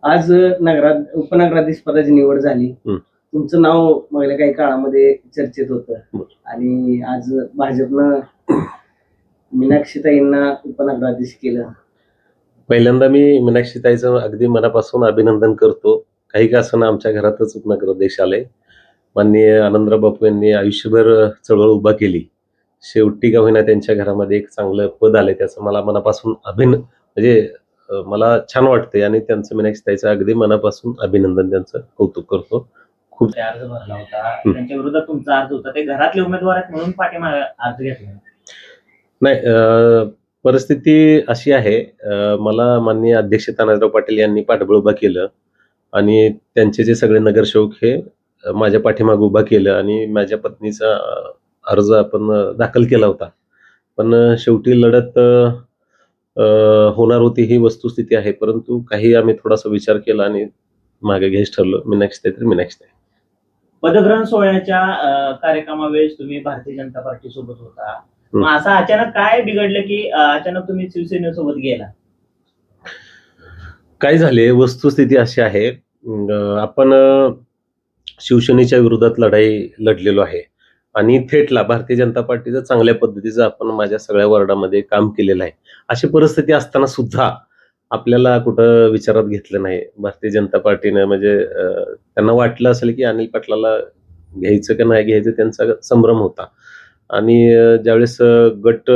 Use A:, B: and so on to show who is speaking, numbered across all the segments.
A: आज उपनगराधीश पदाची निवड झाली. तुमचं नाव मागल्या काही काळामध्ये चर्चेत होतं आणि आज भाजपनं मीनाक्षीताईंना उपनगराधीश केलं.
B: पहिल्यांदा मी मीनाक्षीताईचं अगदी मनापासून अभिनंदन करतो. काही का असताना आमच्या घरातच उपनगराधीश आले. माननीय आनंदराव बापू यांनी आयुष्यभर चळवळ उभा केली. शेवटी का होईना त्यांच्या घरामध्ये एक चांगलं पद आले, त्याचं मला मनापासून म्हणजे मला छान वाटतंय आणि त्यांचं मीनाक्षीताईचं अगदी मनापासून अभिनंदन, त्यांचं कौतुक करतो. खूप
C: अर्ज भरला होता, त्यांच्या विरोधात तुमचा अर्ज होता, ते घरातले उमेदवार आहेत म्हणून पाठीमागे अर्ज घेतला
B: नाही. परिस्थिती अशी आहे, मला माननीय अध्यक्ष तानाजीराव पाटील यांनी पाठबळ उभा केलं आणि त्यांचे जे सगळे नगरसेवक हे माझ्या पाठीमागे उभा केलं आणि माझ्या पत्नीचा अर्ज आपण दाखल केला होता. पण शेवटी लढत होणार होती ही वस्तुस्थिती आहे, परंतु काही आम्ही थोडासा विचार केला आणि मागे घ्यायचं ठरलं. मीनाक्षीताई तर मीनाक्षीताई.
C: पदग्रहण सोहळ्याच्या कार्यक्रमावेळेस तुम्ही भारतीय जनता पार्टी सोबत होता, मग असं अचानक काय बिघडलं की अचानक तुम्ही शिवसेनेसोबत गेला?
B: काय झाले, वस्तुस्थिती अशी आहे, आपण शिवसेनेच्या विरोधात लढाई लढलेलो आहे आणि थेटला भारतीय जनता पार्टीचं चांगल्या पद्धतीचं आपण माझ्या सगळ्या वॉर्डामध्ये काम केलेलं आहे. अशी परिस्थिती असताना सुद्धा आपल्याला कुठं विचारात घेतलं नाही. भारतीय जनता पार्टीनं म्हणजे त्यांना वाटलं असेल की अनिल पाटलाला घ्यायचं का नाही घ्यायचं त्यांचा संभ्रम होता आणि ज्यावेळेस गट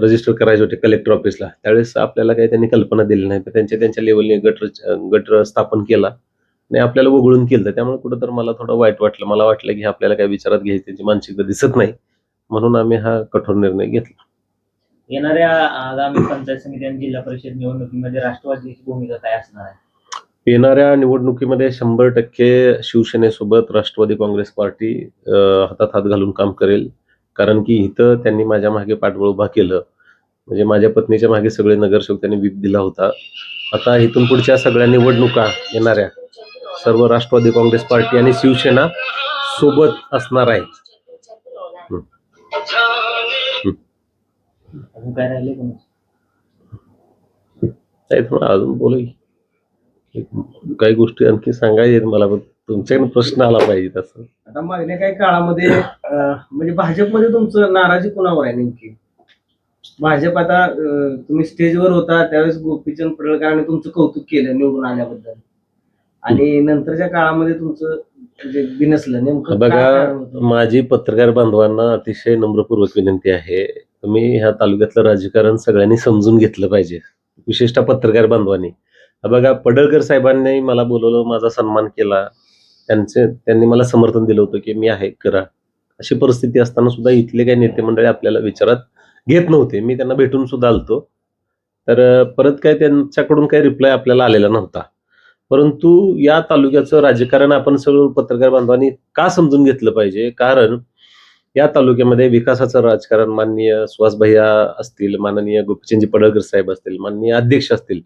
B: रजिस्टर करायचे होते कलेक्टर ऑफिसला, त्यावेळेस आपल्याला काही त्यांनी कल्पना दिली नाही. तर त्यांच्या लेवलने गट स्थापन केला आणि आपल्याला वगळून केलं. त्यामुळे कुठं तर मला थोडं वाईट वाटलं. मला वाटलं की आपल्याला काही विचारात घ्यायची त्यांची मानसिकता दिसत नाही, म्हणून आम्ही हा कठोर निर्णय घेतला.
C: येणाऱ्या आगामी पंचायत समिती आणि जिल्हा परिषद निवडणुकीमध्ये राष्ट्रवादीची भूमिका काय असणार आहे?
B: येणाऱ्या निवडणुकीमध्ये 100% शिवसेनेसोबत राष्ट्रवादी काँग्रेस पार्टी हातात हात घालून काम करेल. कारण की इथं त्यांनी माझ्या मागे पाठबळ उभा केलं, म्हणजे माझ्या पत्नीच्या मागे सगळे नगरसेवक त्यांनी व्हीप दिला होता. आता इथून पुढच्या सगळ्या निवडणुका येणाऱ्या सर्व राष्ट्रवादी काँग्रेस पार्टी आणि शिवसेना सोबत असणार आहे.
C: अजून काय राहिले
B: अजून बोलू काही गोष्टी आणखी सांगायचे मला, पण तुमच्याकडे प्रश्न आला पाहिजे तसं.
A: आता मागल्या काही काळामध्ये म्हणजे भाजपमध्ये तुमचं नाराजी कोणावर आहे नेमकी? भाजप आता तुम्ही स्टेजवर होता त्यावेळेस गोपीचंद पडळकरांनी तुमचं कौतुक केलं निवडून आल्याबद्दल आणि नंतरच्या काळामध्ये तुमचं म्हणजे बिनसलं नेमकं.
B: बघा, माझी पत्रकार बांधवांना अतिशय नम्रपूर्वक विनंती आहे, तुम्ही ह्या तालुक्यातलं राजकारण सगळ्यांनी समजून घेतलं पाहिजे, विशेषतः पत्रकार बांधवांनी. बघा, पडळकर साहेबांनी मला बोलवलं, माझा सन्मान केला, त्यांनी मला समर्थन दिलं होतं की मी आहे, करा. अशी परिस्थिती असताना सुद्धा इथले काही नेते मंडळी आपल्याला विचारात घेत नव्हते. मी त्यांना भेटून सुद्धा आलतो, तर परत काय त्यांच्याकडून काही रिप्लाय आपल्याला आलेला नव्हता. परंतु या तालुक्याचं राजकारण आपण सगळं पत्रकार बांधवांनी का समजून घेतलं पाहिजे, कारण या तालुक्यामध्ये विकासाचं राजकारण माननीय सुहास भैया असतील, माननीय गोपीचंदजी पडळकर साहेब असतील, माननीय अध्यक्ष असतील,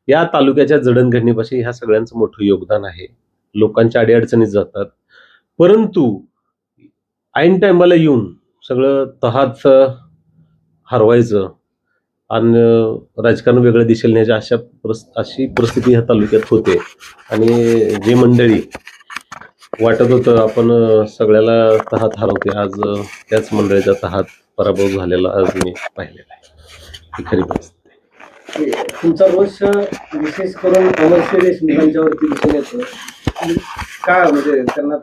B: या तालुक्याच्या जडणघडणीपाशी ह्या सगळ्यांचं मोठं योगदान आहे. लोकांच्या अडीअडचणीत जातात, परंतु ऐन टायमाला येऊन सगळं तहाच हरवायचं आणि राजकारण वेगळ्या दिशेला न्यायचं अशी परिस्थिती ह्या तालुक्यात होते. आणि जी मंडळी वाटत होतं आपण सगळ्याला तहात हरवते, आज त्याच मंडळीचा तहात पराभव झालेला आज मी पाहिलेला आहे. ही खरी परिस्थिती.
A: तुमचा रोष विशेष करून अमरसिंह देशमुखांच्यावरती दिसून येतो. काय म्हणजे त्यांना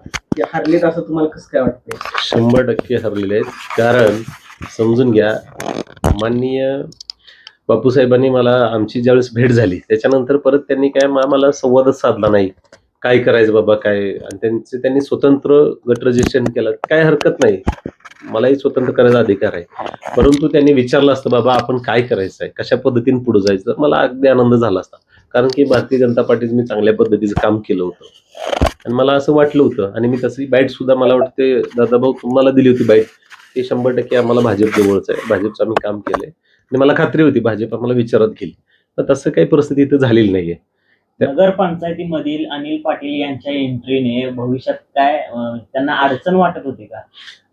A: हरलेत असं तुम्हाला कसं काय वाटतंय?
B: 100% हरलेले आहेत. कारण समजून घ्या, माननीय बापूसाहेबांनी मला आमची ज्यावेळेस भेट झाली त्याच्यानंतर परत त्यांनी काय मला संवादच साधला नाही, काय करायचं बाबा काय. आणि त्यांनी स्वतंत्र गट रजिस्ट्रेशन केलं, काय हरकत नाही, मलाही स्वतंत्र करायचा अधिकार आहे. परंतु त्यांनी विचारलं असतं बाबा आपण काय करायचं आहे, कशा पद्धतीने पुढे जायचं, तर मला अगदी आनंद झाला असता. कारण की भारतीय जनता पार्टीचं मी चांगल्या पद्धतीचं काम केलं होतं आणि मला असं वाटलं होतं. आणि मी तशी बाईट सुद्धा मला वाटते दादाभाऊ तुम्हाला दिली होती बाईट, ते 100% आम्हाला भाजप जवळचं आहे, भाजपचं आम्ही काम केलंय आणि मला खात्री होती भाजप आम्हाला विचारात घेईल. तर तसं काही परिस्थिती इथं झालेली नाहीये.
C: नगर पंचायतीमधील अनिल पाटील यांच्या एंट्रीने भविष्यात काय त्यांना अडचण वाटत होती का?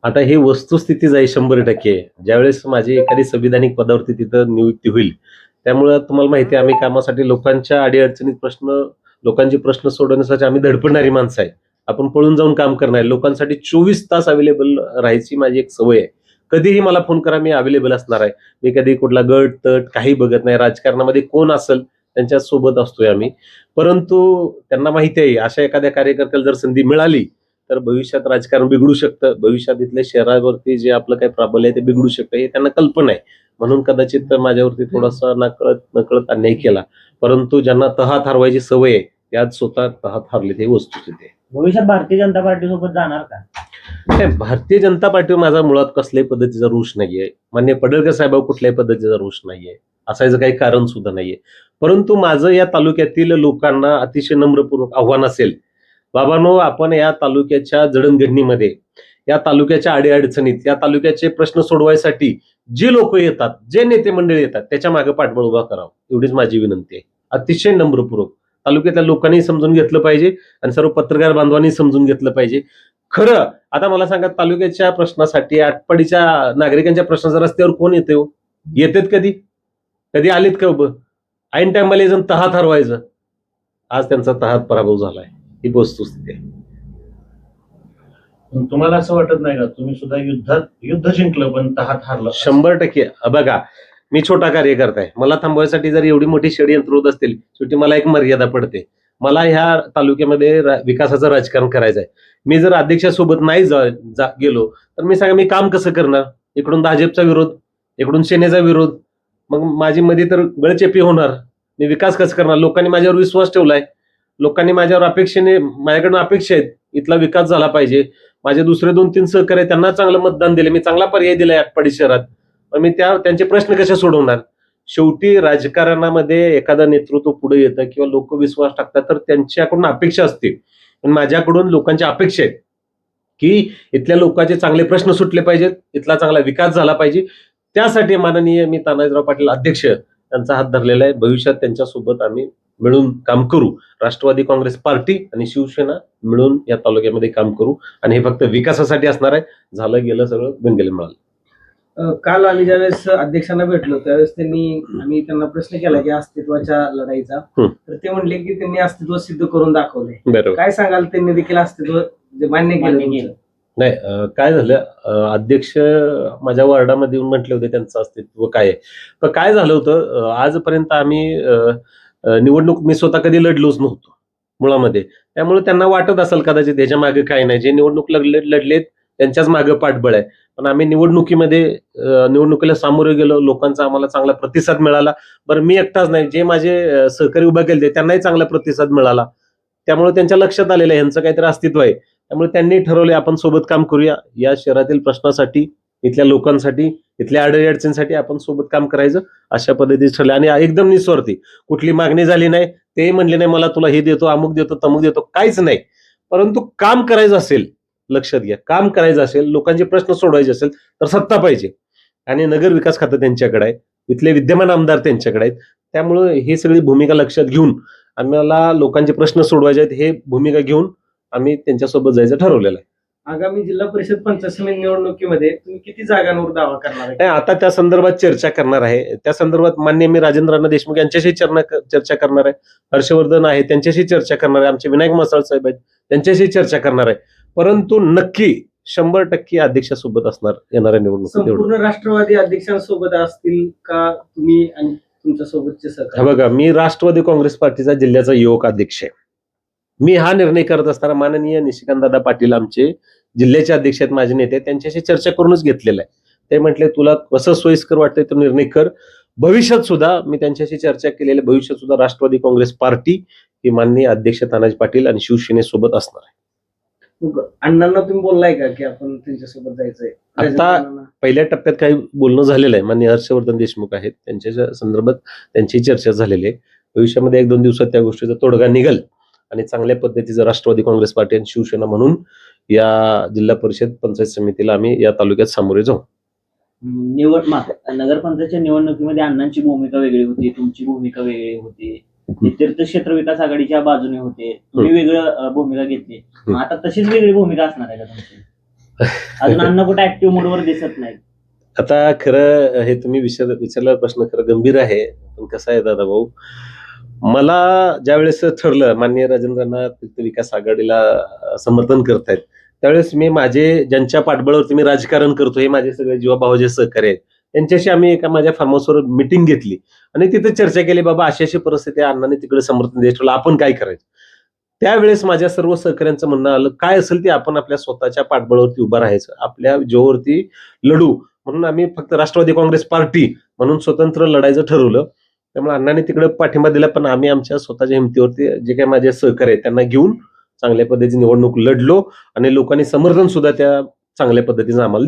B: आता हे वस्तुस्थितीच आहे 100%. ज्यावेळेस माझी एखादी संविधानिक पदावरती तिथं नियुक्ती होईल त्यामुळे तुम्हाला माहिती आहे, आम्ही कामासाठी लोकांच्या अडीअडचणीत लोकांचे प्रश्न सोडवण्यासाठी आम्ही धडपडणारी माणसं आहे. आपण पळून जाऊन काम करणार, लोकांसाठी 24 तास अवेलेबल राहायची माझी एक सवय आहे. कधीही मला फोन करा, मी अवेलेबल असणार आहे. मी कधी कुठला गट तट काही बघत नाही. राजकारणामध्ये कोण असेल त्यांच्या सोबत असतोय आम्ही. परंतु त्यांना माहिती आहे, अशा एखाद्या कार्यकर्त्याला जर संधी मिळाली तर भविष्यात राजकारण बिघडू शकतं. भविष्यात इथल्या शहरावरती जे आपलं काही प्राबल्य आहे ते बिघडू शकतं, हे त्यांना कल्पना आहे. म्हणून कदाचित माझ्यावरती थोडासा नकळत अन्याय केला. परंतु ज्यांना तहात हरवायची सवय आहे ते आज स्वतः तहात हरले, ते वस्तुस्थिती आहे.
C: भविष्यात भारतीय जनता पार्टी सोबत जाणार का?
B: नाही, भारतीय जनता पार्टीवर माझा मुळात कसल्याही पद्धतीचा रोष नाहीये. मान्य पडळकर साहेबांवर कुठल्याही पद्धतीचा रोष नाहीये, असायचं काही कारण सुद्धा नाहीये. परंतु माझं या तालुक्यातील लोकांना अतिशय नम्रपूर्वक आव्हान असेल, बाबांनो, आपण या तालुक्याच्या जडणघडणीमध्ये, या तालुक्याच्या अडीअडचणीत, या तालुक्याचे प्रश्न सोडवायसाठी जे लोक येतात, जे नेते मंडळी येतात, त्याच्या मागे पाठबळ उभा करावं, एवढीच माझी विनंती आहे. अतिशय नम्रपूर्वक तालुक्यातल्या लोकांनी समजून घेतलं पाहिजे आणि सर्व पत्रकार बांधवांनी समजून घेतलं पाहिजे. खरं आता मला सांगा, तालुक्याच्या प्रश्नासाठी, आटपाडीच्या नागरिकांच्या प्रश्नाचा रस्त्यावर कोण येते हो? येतात कधी? कधी आलेत का उभं? ऐन टायमाला जण तहात हरवायचं. आज त्यांचा तहात पराभव झालाय, ही वस्तुस्थिती आहे.
D: पण तुम्हाला असं वाटत नाही का, तुम्ही सुद्धा युद्ध जिंकलं पण तहात हारलं?
B: 100% बघा, मी छोटा कार्यकर्ता आहे. मला थांबवायसाठी जर एवढी मोठी षडयंत्र होत असतील, शेवटी मला एक मर्यादा पडते. मला ह्या तालुक्यामध्ये विकासाचं राजकारण करायचं आहे. मी जर अध्यक्षासोबत नाही गेलो तर मी सांगा, मी काम कसं करणार? इकडून भाजपचा विरोध, इकडून सेनेचा विरोध, मग माझी मध्ये तर गळचेपी होणार. मी विकास कसं करणार? लोकांनी माझ्यावर विश्वास ठेवलाय, लोकांनी माझ्यावर माझ्याकडून अपेक्षा आहेत, इथला विकास झाला पाहिजे. माझे दुसरे 2-3 सहकारी, त्यांना चांगलं मतदान दिले, मी चांगला पर्याय दिलाय आटपाडी शहरात. मी त्यांचे प्रश्न कसे सोडवणार? शेवटी राजकारणामध्ये एखादं नेतृत्व पुढे येतं किंवा लोक विश्वास टाकतात तर त्यांच्याकडून अपेक्षा असते. पण माझ्याकडून लोकांच्या अपेक्षा आहेत की इथल्या लोकांचे चांगले प्रश्न सुटले पाहिजेत, इथला चांगला विकास झाला पाहिजे. त्यासाठी माननीय मी तानाजीराव पाटील अध्यक्ष यांचा हात धरलेला आहे. भविष्यात त्यांच्यासोबत आम्ही मिळून काम करू. राष्ट्रवादी काँग्रेस पार्टी आणि शिवसेना मिळून या तालुक्यामध्ये काम करू आणि हे फक्त विकासासाठी असणार आहे. झालं गेलं सगळं गणगेला मिळालं.
A: काल आम्ही ज्यावेळेस अध्यक्षांना भेटलो त्यावेळेस आम्ही त्यांना प्रश्न केला की अस्तित्वाच्या लढाईचा, तर ते म्हणले की त्यांनी अस्तित्व सिद्ध करून दाखवले.
B: बरोबर.
A: काय सांगाल, त्यांनी देखील अस्तित्व मान्य केलं?
B: नाही, काय झालं, अध्यक्ष माझ्या वॉर्डामध्ये येऊन म्हटले होते त्यांचं अस्तित्व काय आहे. पण काय झालं होतं, आजपर्यंत आम्ही निवडणूक मी स्वतः कधी लढलोच नव्हतो मुळामध्ये. त्यामुळे त्यांना वाटत असेल कदाचित त्याच्या मागे काय नाही, जे निवडणूक लढलेत त्यांच्याच मागे पाठबळ आहे. पण आम्ही निवडणुकीला सामोरे गेलो, लोकांचा आम्हाला चांगला प्रतिसाद मिळाला. बरं, मी एकटाच नाही, जे माझे सहकारी उभा केले त्यांनाही चांगला प्रतिसाद मिळाला. त्यामुळे त्यांच्या लक्षात आलेलं आहे यांचं काहीतरी अस्तित्व आहे. त्यामुळे त्यांनी ठरवले आपण सोबत काम करूया, या शहरातील प्रश्नासाठी, इथल्या लोकांसाठी, इथल्या अडचणींसाठी आपण सोबत काम करायचं, अशा पद्धतीने ठरले. आणि एकदम निस्वार्थी, कुठली मागणी झाली नाही, ते म्हणले नाही मला तुला हे देतो, अमुक देतो, तमुक देतो, काहीच नाही. परंतु काम करायचं असेल, लक्षात घ्या, काम करायचं असेल, लोकांचे प्रश्न सोडवायचे असेल तर सत्ता पाहिजे. आणि नगर विकास खातं त्यांच्याकडे आहे, इथले विद्यमान आमदार त्यांच्याकडे आहेत. त्यामुळे ही सगळी भूमिका लक्षात घेऊन आम्हाला लोकांचे प्रश्न सोडवायचे आहेत, हे भूमिका घेऊन आम्ही त्यांच्यासोबत जायचं ठरवलेलं आहे.
A: आगामी जिल्हा परिषद पंचायत समिती निवडणुकीमध्ये तुम्ही किती जागांवर दावा करणार आहे?
B: नाही, आता त्या संदर्भात चर्चा करणार आहे. त्या संदर्भात माननीय मी राजेंद्र देशमुख यांच्याशी चर्चा करणार आहे. हर्षवर्धन आहे त्यांच्याशी चर्चा करणार आहे. आमचे विनायक मसाळ साहेब आहेत त्यांच्याशी चर्चा करणार आहे. परंतु नक्की 100% अध्यक्षासोबत असणार येणाऱ्या निवडणुकीत.
A: संपूर्ण राष्ट्रवादी अध्यक्षांसोबत असतील का तुम्ही आणि तुमच्या सोबतचे सहकारी?
B: बघा, मी राष्ट्रवादी काँग्रेस पार्टीचा जिल्ह्याचा युवक अध्यक्ष आहे. मी हा निर्णय करत असताना माननीय निशिकांतदादा पाटील आमचे जिल्ह्याचे अध्यक्ष आहेत, माझे नेते, त्यांच्याशी चर्चा करूनच घेतलेला आहे. ते म्हटले तुला कसं सोयीस्कर वाटतंय तो निर्णय कर. भविष्यात सुद्धा मी त्यांच्याशी चर्चा केलेली, भविष्यात सुद्धा राष्ट्रवादी काँग्रेस पार्टी ही माननीय अध्यक्ष तानाजी पाटील आणि शिवसेनेसोबत असणार आहे.
A: अण्णांना तुम्ही बोललाय का की आपण त्यांच्यासोबत जायचंय?
B: आता पहिल्या टप्प्यात काही बोलणं झालेलं आहे. माननीय हर्षवर्धन देशमुख आहेत त्यांच्या संदर्भात त्यांची चर्चा झालेली आहे. भविष्यामध्ये 1-2 दिवसात त्या गोष्टीचा तोडगा निघेल आणि चांगल्या पद्धतीचं राष्ट्रवादी काँग्रेस पार्टी आणि शिवसेना म्हणून या जिल्हा परिषद पंचायत समितीला आम्ही या तालुक्यात सामोरे जाऊ.
C: नगरपंचायतच्या निवडणुकीमध्ये अण्णांची भूमिका वेगळी होती, तुमची भूमिका वेगळी होती. तीर्थ क्षेत्र विकास आघाडीच्या बाजूने होते, तुम्ही वेगळं भूमिका घेतली. आता तशीच वेगळी भूमिका असणार आहे का तुमची? अजून अण्णा कुठे ऍक्टिव्ह मोडवर दिसत नाही.
B: आता खरं हे तुम्ही विचारलेला प्रश्न खरं गंभीर आहे. पण कसं आहे दादा भाऊ, मला ज्यावेळेस ठरलं माननीय राजेंद्रांना विकास आघाडीला समर्थन करतायत, त्यावेळेस मी माझे ज्यांच्या पाठबळावरती मी राजकारण करतो हे माझे सगळे जीवाभावाचे सहकारी आहेत. त्यांच्याशी आम्ही एका माझ्या फार्म हाऊसवर मिटिंग घेतली आणि तिथे चर्चा केली, बाबा अशी परिस्थिती आहे, अण्णांनी तिकडे समर्थन द्यायचं ठरवलं, आपण काय करायचं? त्यावेळेस माझ्या सर्व सहकाऱ्यांचं म्हणणं आलं, काय असेल ते आपण आपल्या स्वतःच्या पाठबळावरती उभं राहायचं, आपल्या जीवावरती लढू. म्हणून आम्ही फक्त राष्ट्रवादी काँग्रेस पार्टी म्हणून स्वतंत्र लढायचं ठरवलं. त्यामुळे अण्णांनी तिकडे पाठिंबा दिला, पण आम्ही आमच्या स्वतःच्या हिमतीवरती जे काही माझे सहकारी आहेत त्यांना घेऊन चांगल्या पद्धतीने निवडणूक लढलो आणि लोकांनी समर्थन सुद्धा त्या चांगल्या पद्धतीने आम्हाला